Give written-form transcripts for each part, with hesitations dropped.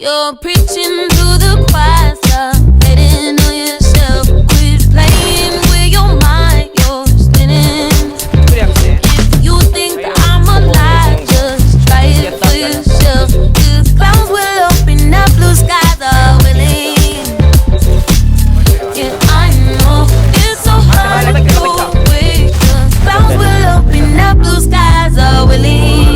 You're preaching to the choir, stop hating on yourself. Quit playing with your mind, you're spinning. If you think that I'm alive, just try it for yourself. Cause clouds will open up, blue skies are willing. Yeah, I know it's so hard to go away. Cause clouds will open up, blue skies are willing.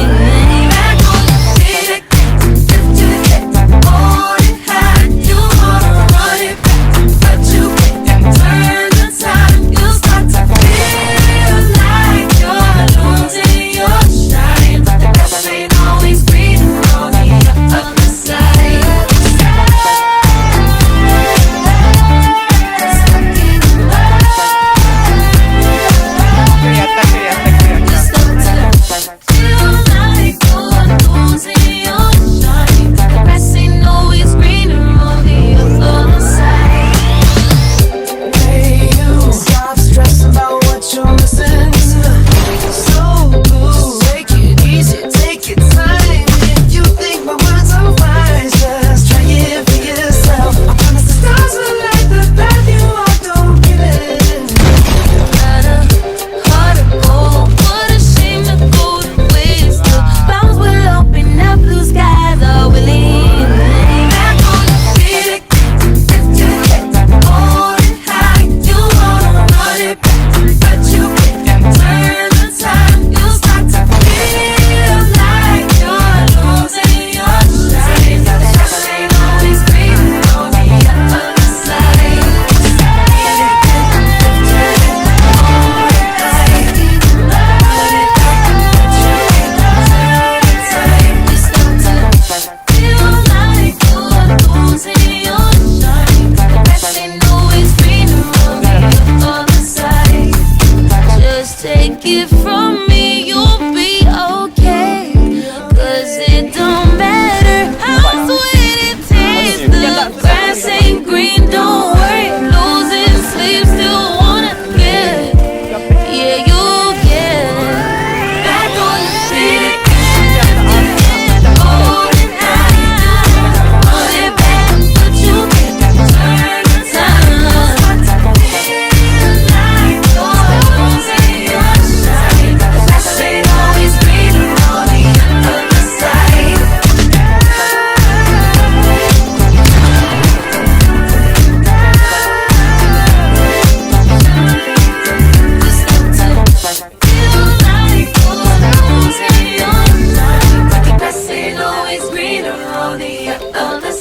Take it from me, you'll be okay. Cause it don't matter how sweet it tastes. The grass ain't green, don't worry. Losing sleep, still wanna get. Yeah, you'll get back on the street again. Holding high, want it back, but you can't turn the time. Feel like you're losing. On the